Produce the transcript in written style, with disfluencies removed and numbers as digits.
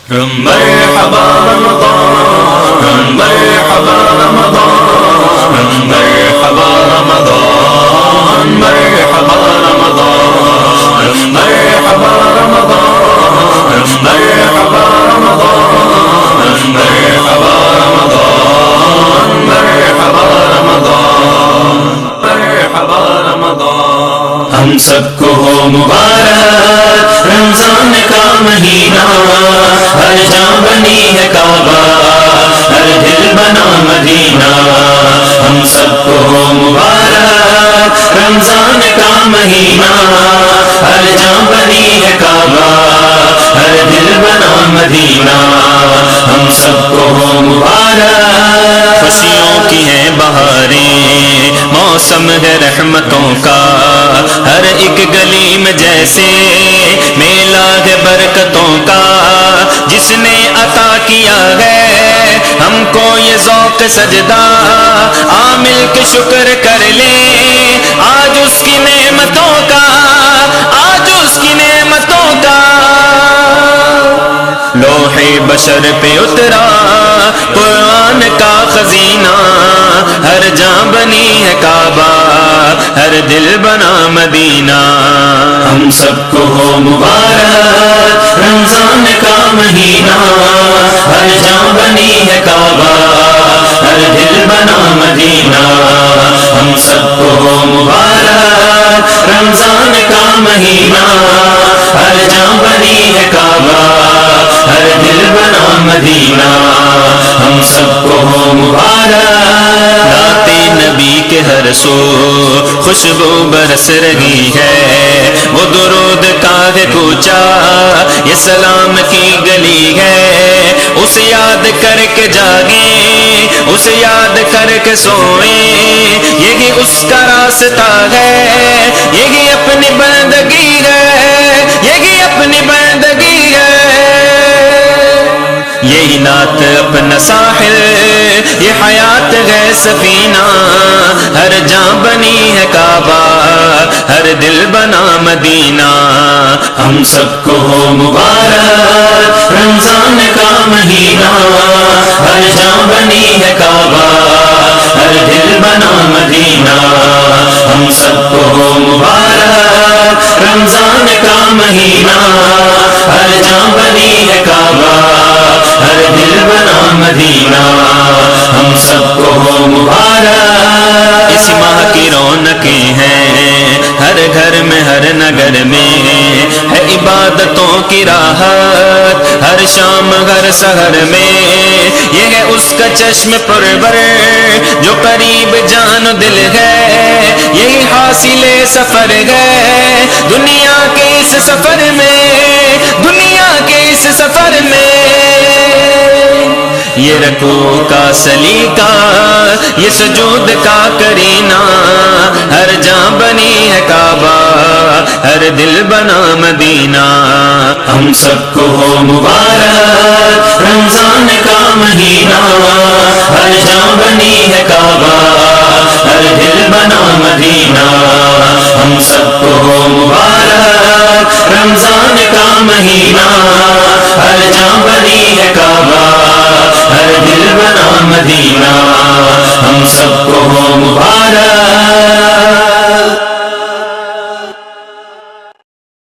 مرحبا رمضان مرحبا رمضان مرحبا رمضان مرحبا رمضان مرحبا رمضان مرحبا رمضان مرحبا رمضان مرحبا رمضان مرحبا رمضان ہم سب کو ہو مبارک رمضان کا مہینہ ہر جاں بنی ہے کعبہ ہر دل بنا مدینہ ہم سب کو ہو مبارک رمضان کا مہینہ ہر جاں بنی ہے کعبہ ہر دل بنا مدینہ ہم سب کو ہو مبارک خوشیوں کی ہیں بہاریں موسم ہے رحمتوں کا ہر ایک گلی میں جیسے میلہ ہے برکتوں کا جس نے عطا کیا ہے ہم کو یہ ذوق سجدہ آ مل کے شکر کر لے آج اس کی نعمتوں کا آج اس کی نعمتوں کا لوح بشر پہ اترا قرآن کا خزینہ ہر جاں بنی ہے کعبہ ہر دل بنا مدینہ ہم سب کو ہو مبارک رمضان کا مہینہ ہر جاں بنی ہے کعبہ ہر دل بنا مدینہ ہم سب کو ہو مبارک رمضان کا مہینہ ہر جاں بنی ہے کعبہ ہر دل بنا مدینہ ہم سب کو ہو مبارک لاتے نبی کے ہر سو خوشبو برس رہی ہے وہ درود کا ہے کوچا یہ سلام کی گلی ہے اسے یاد کر کے جاگیں اسے یاد کر کے سوئیں یہی اس کا راستہ ہے یہی اپنی بندگی ہے یہی اپنی بندگی ہے یہی نعت اپنا ساحل یہ حیات ہے سفینہ ہر جاں بنی ہے کعبہ ہر دل بنا مدینہ ہم سب کو ہو مبارک رمضان کا مہینہ ہر جاں بنی ہے کعبہ ہر دل بنا مدینہ ہم سب کو ہو مبارک رمضان کا مہینہ ہر جاں بنی ہے کعبہ ہر دل بنا مدینہ ہم سب کو ہو مبارک اس ماہ کی رونقیں ہیں ہر گھر میں ہر نگر میں ہے عبادتوں کی راحت ہر شام ہر سحر میں یہ ہے اس کا چشم پرور جو قریب جان دل ہے یہی حاصل سفر ہے دنیا کے اس سفر میں دنیا کے اس سفر میں یہ رکوع کا سلیقہ یہ سجود کا کرینہ ہر جاں بنی ہے کعبہ ہر دل بنا مدینہ ہم سب کو ہو مبارک رمضان کا مہینہ ہر جاں بنی ہے کعبہ ہر دل بنا مدینہ ہم سب کو ہو مبارک رمضان کا مہینہ ہر جاں بنی ہے کعبہ ہر دل بنا مدینہ ہم سب کو ہو